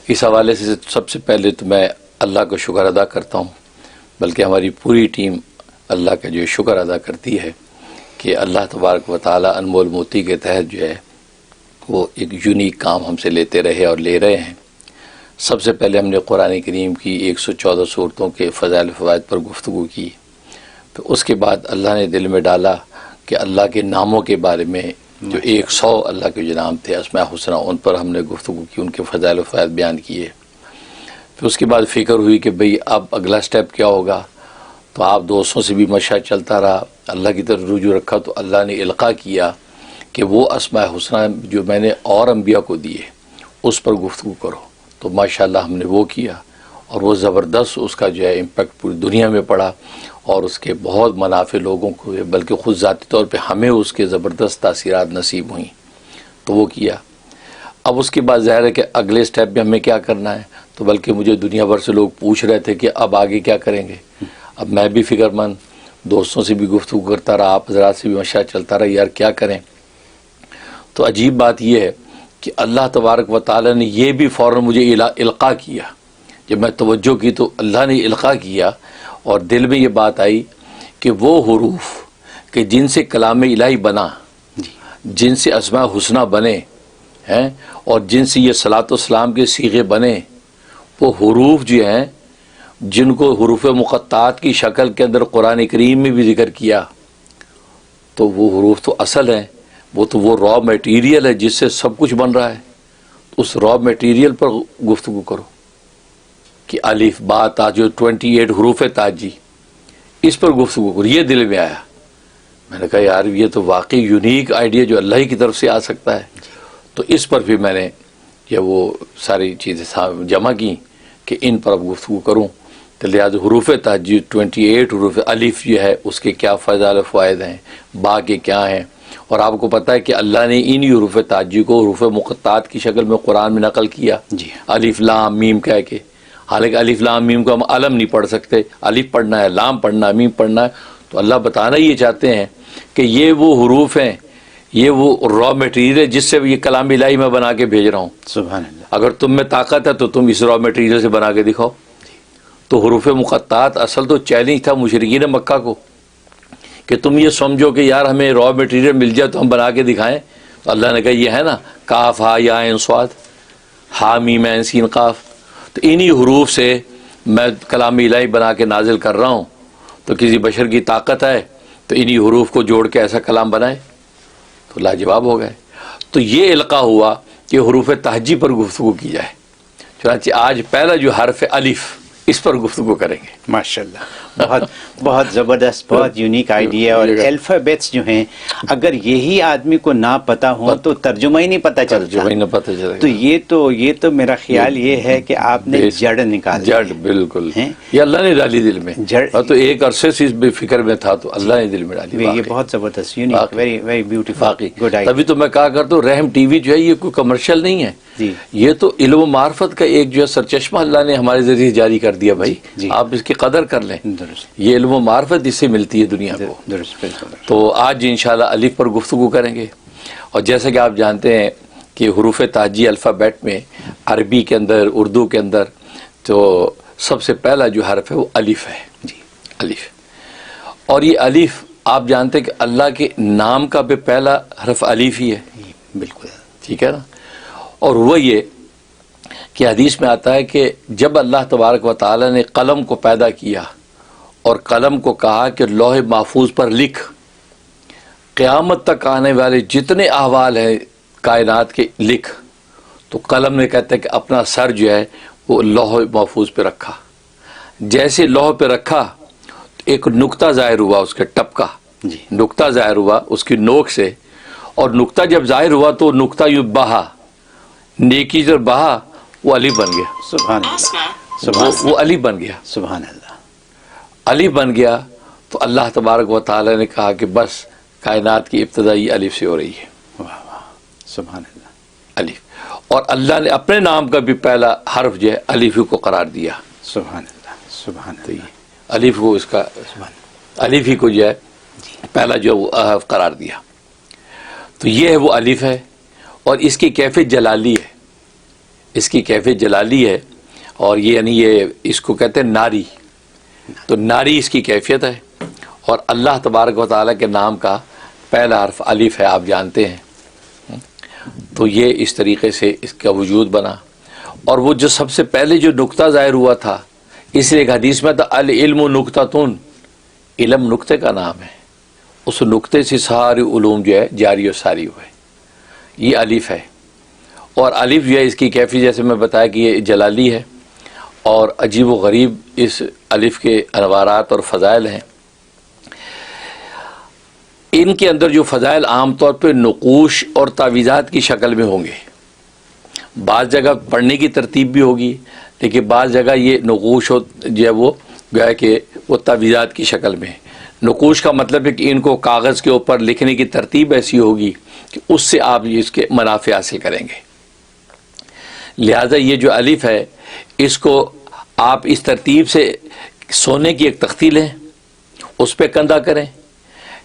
اس حوالے سے سب سے پہلے تو میں اللہ کا شکر ادا کرتا ہوں، بلکہ ہماری پوری ٹیم اللہ کا جو شکر ادا کرتی ہے کہ اللہ تبارک و تعالی انمول موتی کے تحت جو ہے وہ ایک یونیک کام ہم سے لیتے رہے اور لے رہے ہیں۔ سب سے پہلے ہم نے قرآن کریم کی 114 صورتوں کے فضائل فوائد پر گفتگو کی، پھر اس کے بعد اللہ نے دل میں ڈالا کہ اللہ کے ناموں کے بارے میں جو 100 اللہ کے جو نام تھے اسماء حسنہ، ان پر ہم نے گفتگو کی، ان کے فضائل و فوائد بیان کیے۔ پھر اس کے بعد فکر ہوئی کہ بھئی اب اگلا سٹیپ کیا ہوگا، تو آپ دوستوں سے بھی مشورہ چلتا رہا، اللہ کی طرف رجوع رکھا تو اللہ نے القاء کیا کہ وہ اسماء حسنہ جو میں نے اور انبیاء کو دیے اس پر گفتگو کرو، تو ماشاءاللہ ہم نے وہ کیا، اور وہ زبردست اس کا جو ہے امپیکٹ پوری دنیا میں پڑا، اور اس کے بہت منافع لوگوں کو، بلکہ خود ذاتی طور پہ ہمیں اس کے زبردست تاثیرات نصیب ہوئیں، تو وہ کیا۔ اب اس کے بعد ظاہر ہے کہ اگلے سٹیپ میں ہمیں کیا کرنا ہے، تو بلکہ مجھے دنیا بھر سے لوگ پوچھ رہے تھے کہ اب آگے کیا کریں گے۔ اب میں بھی فکر مند دوستوں سے بھی گفتگو کرتا رہا، آپ حضرات سے بھی مشورہ چلتا رہا یار کیا کریں۔ تو عجیب بات یہ ہے کہ اللہ تبارک و تعالی نے یہ بھی فوراً مجھے القاء کیا، جب میں توجہ کی تو اللہ نے القاء کیا، اور دل میں یہ بات آئی کہ وہ حروف کہ جن سے کلام الہی بنا، جن سے اسماء حسنہ بنے ہیں، اور جن سے یہ صلاۃ و سلام کے صیغے بنے، وہ حروف جو ہیں جن کو حروف مقطعات کی شکل کے اندر قرآن کریم میں بھی ذکر کیا، تو وہ حروف تو اصل ہیں، وہ را میٹیریل ہے جس سے سب کچھ بن رہا ہے۔ اس را میٹیریل پر گفتگو کرو کہ الف با تا، جو 28 حروف تاجی، اس پر گفتگو کرو۔ یہ دل میں آیا، میں نے کہا یار یہ تو واقعی یونیک آئیڈیا جو اللہ ہی کی طرف سے آ سکتا ہے، تو اس پر پھر میں نے یہ وہ ساری چیزیں جمع کی کہ ان پر اب گفتگو کروں۔ تو لہٰذا حروف تاجی 28 حروف، الف جو ہے اس کے کیا فضائل و فوائد ہیں، با کے کیا ہیں، اور آپ کو پتہ ہے کہ اللہ نے انہی حروف تاجی کو حروف مقطعات کی شکل میں قرآن میں نقل کیا، الف لام میم کہہ کے۔ حالانکہ الف لام میم کو ہم علم نہیں پڑھ سکتے، الف پڑھنا ہے، لام پڑھنا ہے، میم پڑھنا ہے، تو اللہ بتانا یہ چاہتے ہیں کہ یہ وہ حروف ہیں، یہ وہ را میٹیریل ہے جس سے یہ کلام الہی میں بنا کے بھیج رہا ہوں۔ سبحان اللہ۔ اگر تم میں طاقت ہے تو تم اس را میٹیریل سے بنا کے دکھاؤ۔ تو حروف مقطعات اصل تو چیلنج تھا مشرکین مکہ کو کہ تم یہ سمجھو کہ یار ہمیں را میٹیریل مل جائے تو ہم بنا کے دکھائیں، تو اللہ نے کہا یہ ہے نا کاف ہا یا عین صاد، ہا میم عین سین قاف، تو انہی حروف سے میں کلام الہی بنا کے نازل کر رہا ہوں، تو کسی بشر کی طاقت ہے تو انہی حروف کو جوڑ کے ایسا کلام بنائے، تو لاجواب ہو گئے۔ تو یہ القاء ہوا کہ حروف تہجی پر گفتگو کی جائے، چنانچہ آج پہلا جو حرف الف اس پر گفتگو کریں گے۔ ماشاءاللہ، بہت بہت زبردست، بہت یونیک آئیڈیا۔ اور الفابیٹس جو ہیں اگر یہی آدمی کو نہ پتہ ہو تو ترجمہ ہی نہیں پتہ چلتا، ترجمہ ہی نہ پتہ چلے، تو یہ تو میرا خیال یہ ہے کہ آپ نے جڑ نکال جڑ بالکل یہ اللہ نے ڈالی دل میں، تو ایک عرصے سے اس بے فکر میں تھا تو اللہ نے دل میں ڈالی۔ یہ بہت زبردست، unique, very very beautiful, good idea. تبھی تو میں کہا کرتا ہوں رحم ٹی وی جو ہے یہ کوئی کمرشل نہیں ہے، یہ تو علم و معرفت کا ایک جو ہے سرچشمہ اللہ نے ہمارے ذریعے جاری کر دیا۔ بھائی آپ اس کی قدر کر لیں، یہ علم و معرفت اس سے ملتی ہے دنیا کو۔ تو آج انشاءاللہ الف پر گفتگو کریں گے، اور جیسا کہ آپ جانتے ہیں کہ حروف تہجی الفابیٹ میں عربی کے اندر، اردو کے اندر تو سب سے پہلا جو حرف ہے وہ الف ہے، الف۔ اور یہ الف آپ جانتے ہیں کہ اللہ کے نام کا بھی پہلا حرف الف ہی ہے، بالکل ٹھیک ہے نا۔ اور وہ یہ کہ حدیث میں آتا ہے کہ جب اللہ تبارک و تعالی نے قلم کو پیدا کیا اور قلم کو کہا کہ لوح محفوظ پر لکھ، قیامت تک آنے والے جتنے احوال ہیں کائنات کے لکھ، تو قلم نے کہتا ہے کہ اپنا سر جو ہے وہ لوح محفوظ پہ رکھا، جیسے لوح پہ رکھا ایک نقطہ ظاہر ہوا، اس کے ٹپکا نقطہ ظاہر ہوا اس کی نوک سے، اور نقطہ جب ظاہر ہوا تو نقطہ یوں بہا، نیکی جب بہا وہ علی بن گیا، سبحان اللہ، وہ علی بن گیا، سبحان اللہ، علی بن گیا۔ تو اللہ تبارک و تعالی نے کہا کہ بس کائنات کی ابتدائی الف سے ہو رہی ہے، سبحان اللہ، الف۔ اور اللہ نے اپنے نام کا بھی پہلا حرف جو ہے الف کو قرار دیا، سبحان اللہ، سبحان اللہ، الف کو اس کا الف ہی کو جو ہے پہلا جو وہ حرف قرار دیا۔ تو یہ ہے وہ الف ہے، اور اس کی کیفیت جلالی ہے، اس کی کیفیت جلالی ہے، اور یہ یعنی یہ اس کو کہتے ہیں ناری، تو ناری اس کی کیفیت ہے، اور اللہ تبارک و تعالیٰ کے نام کا پہلا حرف الف ہے، آپ جانتے ہیں، تو یہ اس طریقے سے اس کا وجود بنا۔ اور وہ جو سب سے پہلے جو نقطہ ظاہر ہوا تھا، اس لیے ایک حدیث میں تھا العلم نقطۃ، علم نقطے کا نام ہے، اس نقطے سے سارے علوم جو ہے جاری و ساری ہوئے، یہ الف ہے۔ اور الف جو ہے اس کی کیفیت جیسے میں بتایا کہ یہ جلالی ہے، اور عجیب و غریب اس الف کے انوارات اور فضائل ہیں۔ ان کے اندر جو فضائل عام طور پہ نقوش اور تعویذات کی شکل میں ہوں گے، بعض جگہ پڑھنے کی ترتیب بھی ہوگی، لیکن بعض جگہ یہ نقوش جو ہے وہ گویا کہ وہ تعویذات کی شکل میں ہے۔ نقوش کا مطلب ہے کہ ان کو کاغذ کے اوپر لکھنے کی ترتیب ایسی ہوگی کہ اس سے آپ اس کے منافع حاصل کریں گے۔ لہذا یہ جو الف ہے، اس کو آپ اس ترتیب سے سونے کی ایک تختی لیں، اس پہ کندہ کریں،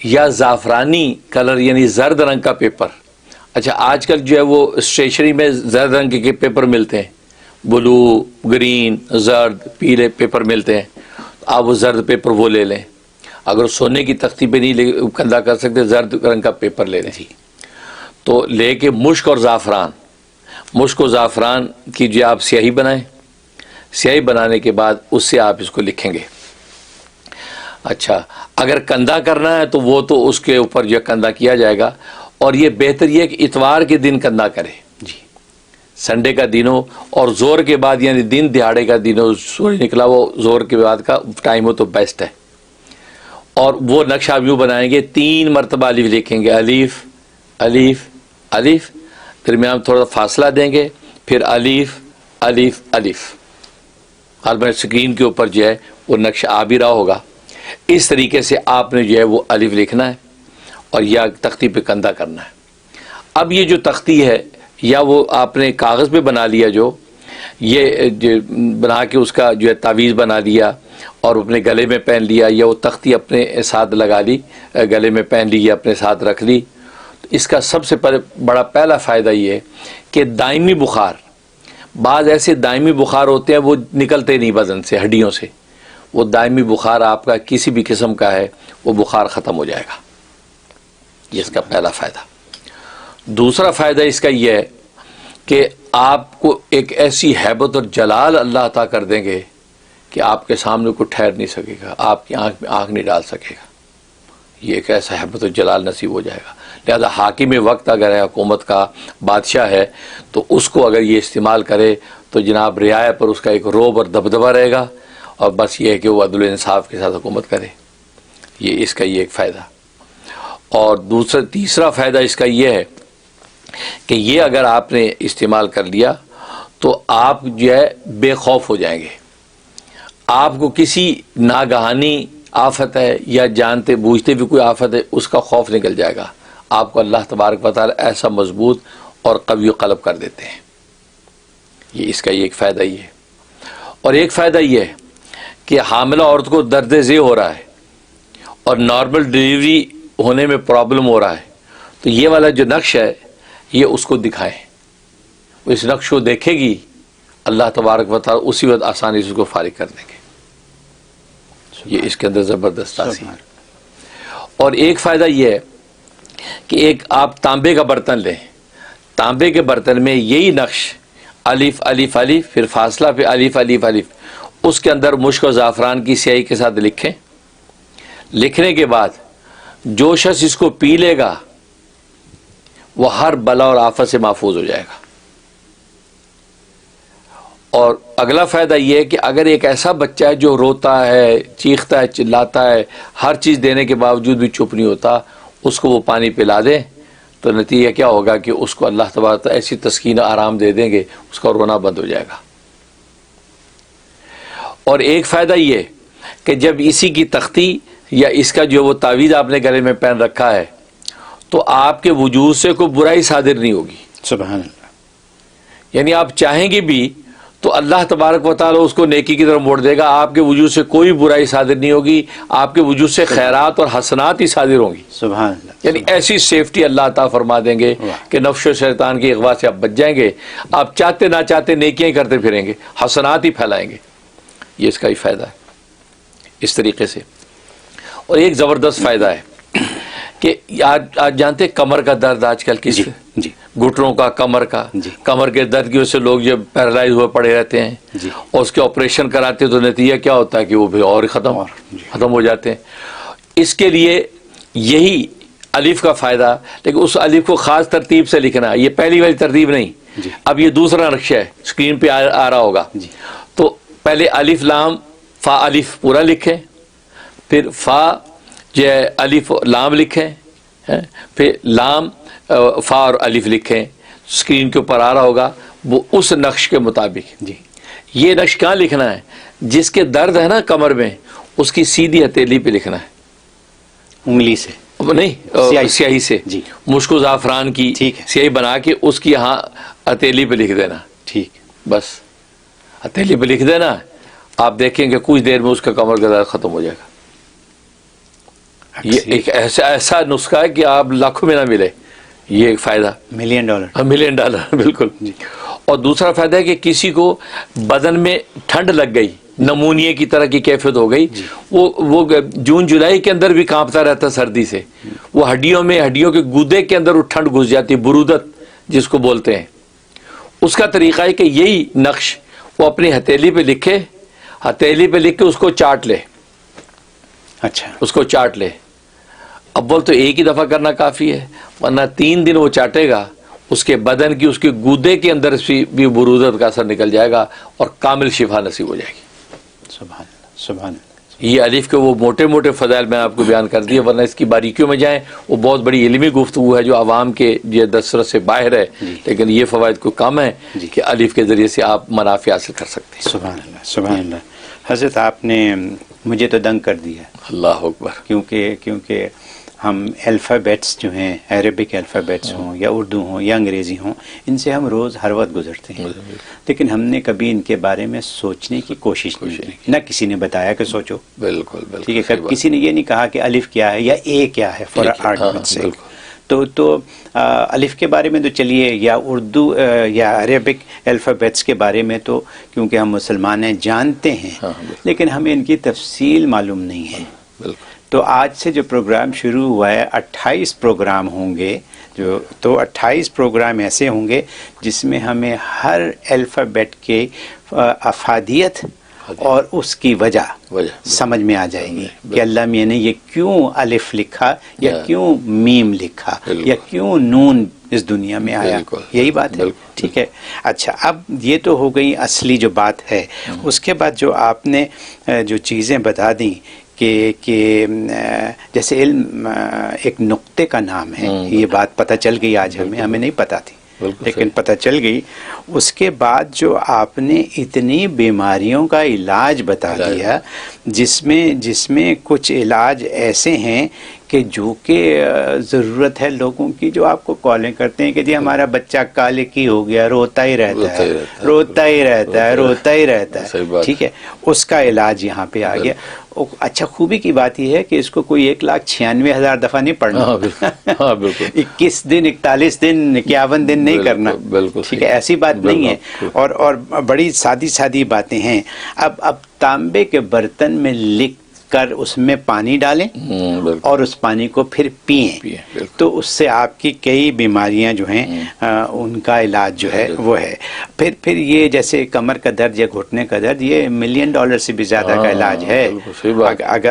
یا زعفرانی کلر یعنی زرد رنگ کا پیپر۔ اچھا آج کل جو ہے وہ اسٹیشنری میں زرد رنگ کے پیپر ملتے ہیں، بلو، گرین، زرد، پیلے پیپر ملتے ہیں، آپ وہ زرد پیپر وہ لے لیں۔ اگر سونے کی تختی پہ نہیں کندہ کر سکتے، زرد رنگ کا پیپر لے لیں، تو لے کے مشک اور زعفران، مشک و زعفران کی جو آپ سیاہی بنائیں، سیاہی بنانے کے بعد اس سے آپ اس کو لکھیں گے۔ اچھا اگر کندہ کرنا ہے تو وہ تو اس کے اوپر جو کندہ کیا جائے گا، اور یہ بہتر یہ کہ اتوار کے دن کندہ کرے، جی سنڈے کا دن ہو، اور زور کے بعد یعنی دن دہاڑے کا دن ہو، سورج نکلا وہ زور کے بعد کا ٹائم ہو تو بیسٹ ہے۔ اور وہ نقشہ آپ یوں بنائیں گے، 3 مرتبہ الف لکھیں گے، الف الف الف، درمیان تھوڑا فاصلہ دیں گے، پھر الف الف الف۔ حال میں اسکرین کے اوپر جو ہے وہ نقشہ آ بھی رہا ہوگا، اس طریقے سے آپ نے جو ہے وہ الف لکھنا ہے اور یا تختی پہ کندہ کرنا ہے۔ اب یہ جو تختی ہے یا وہ آپ نے کاغذ پہ بنا لیا، جو یہ بنا کے اس کا جو ہے تعویذ بنا لیا اور اپنے گلے میں پہن لیا، یا وہ تختی اپنے ساتھ لگا لی، گلے میں پہن لی یا اپنے ساتھ رکھ لی، تو اس کا سب سے بڑا پہلا فائدہ یہ ہے کہ دائمی بخار، بعض ایسے دائمی بخار ہوتے ہیں وہ نکلتے نہیں بدن سے، ہڈیوں سے، وہ دائمی بخار آپ کا کسی بھی قسم کا ہے وہ بخار ختم ہو جائے گا، یہ اس کا پہلا فائدہ۔ دوسرا فائدہ اس کا یہ ہے کہ آپ کو ایک ایسی ہیبت اور جلال اللہ عطا کر دیں گے کہ آپ کے سامنے کوئی ٹھہر نہیں سکے گا، آپ کی آنکھ میں آنکھ نہیں ڈال سکے گا، یہ ایک ایسا ہیبت اور جلال نصیب ہو جائے گا۔ لہذا حاکم وقت اگر ہے، حکومت کا بادشاہ ہے، تو اس کو اگر یہ استعمال کرے تو جناب رعایا پر اس کا ایک روب اور دبدبہ رہے گا، اور بس یہ ہے کہ وہ عدل و انصاف کے ساتھ حکومت کرے، یہ اس کا یہ ایک فائدہ۔ اور تیسرا فائدہ اس کا یہ ہے کہ یہ اگر آپ نے استعمال کر لیا تو آپ جو ہے بے خوف ہو جائیں گے، آپ کو کسی ناگہانی آفت ہے یا جانتے بوجھتے بھی کوئی آفت ہے، اس کا خوف نکل جائے گا، آپ کو اللہ تبارک و تعالی ایسا مضبوط اور قوی قلب کر دیتے ہیں، یہ اس کا یہ ایک فائدہ یہ ہے۔ اور ایک فائدہ یہ ہے کہ حاملہ عورت کو درد ذیل ہو رہا ہے اور نارمل ڈلیوری ہونے میں پرابلم ہو رہا ہے، تو یہ والا جو نقش ہے یہ اس کو دکھائیں، وہ اس نقش کو دیکھے گی، اللہ تبارک و تعالی اسی وقت آسانی سے اس کو فارغ کر دیں گے، یہ اس کے اندر زبردست تاثیر ہے۔ اور ایک فائدہ یہ ہے کہ ایک آپ تانبے کا برتن لیں، تانبے کے برتن میں یہی نقش الف الف الف، پھر فاصلہ، پھر الف الف الف، اس کے اندر مشک و زعفران کی سیاہی کے ساتھ لکھیں۔ لکھنے کے بعد جو شخص اس کو پی لے گا وہ ہر بلا اور آفت سے محفوظ ہو جائے گا۔ اور اگلا فائدہ یہ ہے کہ اگر ایک ایسا بچہ ہے جو روتا ہے، چیختا ہے، چلاتا ہے، ہر چیز دینے کے باوجود بھی چپ نہیں ہوتا، اس کو وہ پانی پلا دیں تو نتیجہ کیا ہوگا کہ اس کو اللہ تبارک تعالیٰ ایسی تسکین آرام دے دیں گے، اس کا رونا بند ہو جائے گا۔ اور ایک فائدہ یہ کہ جب اسی کی تختی یا اس کا جو وہ تعویذ آپ نے گلے میں پہن رکھا ہے تو آپ کے وجود سے کوئی برائی صادر نہیں ہوگی، سبحان اللہ۔ یعنی آپ چاہیں گے بھی تو اللہ تبارک و تعالیٰ اس کو نیکی کی طرف موڑ دے گا. آپ کے وجود سے کوئی برائی صادر نہیں ہوگی, آپ کے وجود سے خیرات اور حسنات ہی صادر ہوں گی. سبحان اللہ. یعنی ایسی سیفٹی اللہ عطا فرما دیں گے کہ نفس و شیطان کی اغوا سے آپ بچ جائیں گے. آپ چاہتے نہ چاہتے نیکیاں کرتے پھریں گے, حسنات ہی پھیلائیں گے. یہ اس کا ہی فائدہ ہے اس طریقے سے. اور ایک زبردست فائدہ ہے کہ آج جانتے ہیں کمر کا درد آج کل کس جی گھٹنوں کا, کمر کا, کمر کے درد کی وجہ سے لوگ جب پیرالائز ہوئے پڑے رہتے ہیں اور اس کے آپریشن کراتے ہیں تو نتیجہ کیا ہوتا ہے کہ وہ بھی اور ختم ہو جاتے ہیں. اس کے لیے یہی الف کا فائدہ, لیکن اس الف کو خاص ترتیب سے لکھنا ہے. یہ پہلی والی ترتیب نہیں, اب یہ دوسرا نقشہ ہے, اسکرین پہ آ رہا ہوگا. تو پہلے الف لام فا الف پورا لکھیں, پھر فا جو ہے الف لام لکھیں, پھر لام فا اور الف لکھیں. اسکرین کے اوپر آ رہا ہوگا وہ اس نقش کے مطابق. یہ نقش کہاں لکھنا ہے؟ جس کے درد ہے نا کمر میں, اس کی سیدھی ہتھیلی پہ لکھنا ہے, انگلی سے نہیں, سیاہی سے. مشک و زعفران کی سیاہی بنا کے اس کی یہاں ہتھیلی پہ لکھ دینا. ٹھیک, بس ہتھیلی پہ لکھ دینا. آپ دیکھیں گے کچھ دیر میں اس کا کمر کا درد ختم ہو جائے گا. یہ ایک ایسا نسخہ ہے کہ آپ لاکھوں میں نہ ملے. یہ ایک فائدہ, $1,000,000 بالکل. اور دوسرا فائدہ ہے کہ کسی کو بدن میں ٹھنڈ لگ گئی, نمونیے کی طرح کی کیفیت ہو گئی, وہ جون جولائی کے اندر بھی کانپتا رہتا سردی سے, وہ ہڈیوں کے گودے کے اندر وہ ٹھنڈ گھس جاتی ہے, برودت جس کو بولتے ہیں. اس کا طریقہ ہے کہ یہی نقش وہ اپنی ہتھیلی پہ لکھے, ہتھیلی پہ لکھ کے اس کو چاٹ لے. اچھا, اس کو چاٹ لے. اول تو ایک ہی دفعہ کرنا کافی ہے, ورنہ 3 دن وہ چاٹے گا, اس کے بدن کی, اس کے گودے کے اندر بھی برودت کا اثر نکل جائے گا اور کامل شفا نصیب ہو جائے گی. سبحان اللہ, سبحان اللہ. یہ الف کے وہ موٹے موٹے فضائل میں آپ کو بیان کر دیے, ورنہ اس کی باریکیوں میں جائیں وہ بہت بڑی علمی گفتگو ہے جو عوام کے یہ دسترس سے باہر ہے. لیکن یہ فوائد کو کم ہے کہ الف کے ذریعے سے آپ منافع حاصل کر سکتے ہیں. سبحان اللہ, سبحان اللہ. حضرت آپ نے مجھے تو دنگ کر دیا. اللہ اکبر. کیونکہ ہم الفابیٹس جو ہیں, عربک الفابیٹس ہوں یا اردو ہوں یا انگریزی ہوں, ان سے ہم روز ہر وقت گزرتے ہیں, لیکن ہم نے کبھی ان کے بارے میں سوچنے کی کوشش نہیں کی. نہ کسی نے بتایا کہ سوچو. بالکل ٹھیک ہے. کسی نے یہ نہیں کہا کہ الف کیا ہے یا اے کیا ہے فار آرگومنٹ سے. تو الف کے بارے میں تو چلیے, یا اردو یا عربک الفابیٹس کے بارے میں تو کیونکہ ہم مسلمان ہیں جانتے ہیں, لیکن ہمیں ان کی تفصیل معلوم نہیں ہے. تو آج سے جو پروگرام شروع ہوا ہے 28 پروگرام ہوں گے, تو 28 پروگرام ایسے ہوں گے جس میں ہمیں ہر الفابیٹ کے افادیت اور اس کی وجہ سمجھ میں آ جائے گی کہ اللہ میاں نے یہ کیوں الف لکھا یا کیوں میم لکھا یا کیوں نون اس دنیا میں آیا. یہی بات ہے. ٹھیک ہے. اچھا, اب یہ تو ہو گئی اصلی جو بات ہے. اس کے بعد جو آپ نے جو چیزیں بتا دیں کہ جیسے علم ایک نقطے کا نام ہے, یہ بات پتہ چل گئی آج ہمیں نہیں پتہ تھی, لیکن پتہ چل گئی. اس کے بعد جو آپ نے اتنی بیماریوں کا علاج بتا دیا, جس میں کچھ علاج ایسے ہیں کہ جو کہ ضرورت ہے لوگوں کی, جو آپ کو کالیں کرتے ہیں کہ جی ہمارا بچہ کالے کی ہو گیا, روتا ہی رہتا ہے. ٹھیک ہے, اس کا علاج یہاں پہ آ گیا. اچھا, خوبی کی بات یہ ہے کہ اس کو کوئی 1,96,000 دفعہ نہیں پڑھنا, 21 دن 41 دن 51 دن نہیں کرنا. ٹھیک ہے, ایسی بات نہیں ہے. اور بڑی سادی باتیں ہیں. اب تانبے کے برتن میں لکھ کر اس میں پانی ڈالیں اور اس پانی کو پھر پئیں, تو اس سے آپ کی کئی بیماریاں جو ہیں ان کا علاج جو ہے وہ ہے. پھر یہ جیسے کمر کا درد یا گھٹنے کا درد, یہ $1,000,000 سے بھی زیادہ کا علاج ہے.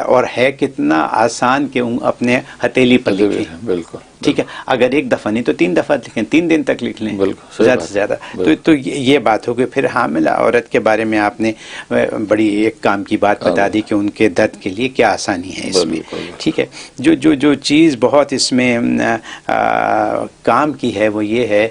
اور ہے کتنا آسان کہ اپنے ہتھیلی پر لکھیں. بالکل ٹھیک ہے. اگر ایک دفعہ نہیں تو 3 دفعہ لکھیں, 3 دن تک لکھ لیں زیادہ سے زیادہ. تو یہ بات ہو گئی. پھر حاملہ عورت کے بارے میں آپ نے بڑی ایک کام کی بات بتا دی کہ ان کے درد کے لیے کیا آسانی ہے اس میں. ٹھیک ہے. جو چیز بہت اس میں کام کی ہے وہ یہ ہے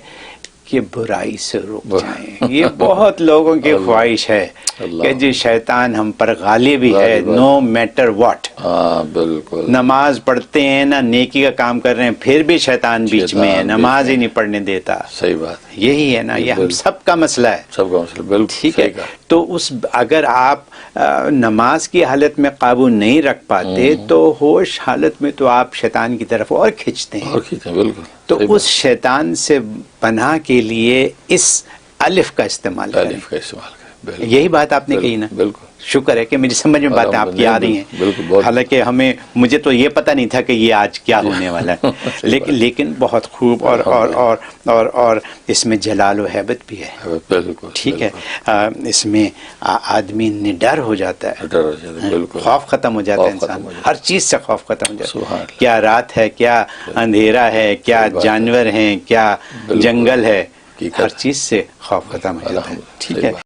کہ برائی سے رک جائیں. یہ بہت لوگوں کی خواہش ہے کہ جی شیطان ہم پر غالب ہی ہے نو میٹر واٹ. ہاں بالکل. نماز پڑھتے ہیں نا نیکی کا کام کر رہے ہیں پھر بھی شیطان بیچ میں ہے, نماز ہی نہیں پڑھنے دیتا. صحیح بات. یہی ہے نا, یہ ہم سب کا مسئلہ ہے. سب کا مسئلہ بالکل ٹھیک ہے. تو اگر آپ نماز کی حالت میں قابو نہیں رکھ پاتے تو ہوش حالت میں تو آپ شیطان کی طرف اور کھینچتے ہیں. بالکل. تو اس شیطان سے پناہ کے لیے اس الف کا استعمال کریں. الف کا استعمال کریں. یہی بات آپ نے کہی نا. بالکل. شکر ہے کہ میری سمجھ میں باتیں آپ کی آ رہی ہیں. حالانکہ مجھے تو یہ پتہ نہیں تھا کہ یہ آج کیا ہونے والا ہے. لیکن بہت خوب اور اس میں جلال و ہیبت بھی ہے. ٹھیک ہے. اس میں آدمی نڈر ہو جاتا ہے, خوف ختم ہو جاتا ہے انسان, ہر چیز سے خوف ختم ہو جاتا ہے. کیا رات ہے, کیا اندھیرا ہے, کیا جانور ہیں, کیا جنگل ہے, ہر چیز سے خوف ختم ہو جاتا ہے. ٹھیک ہے.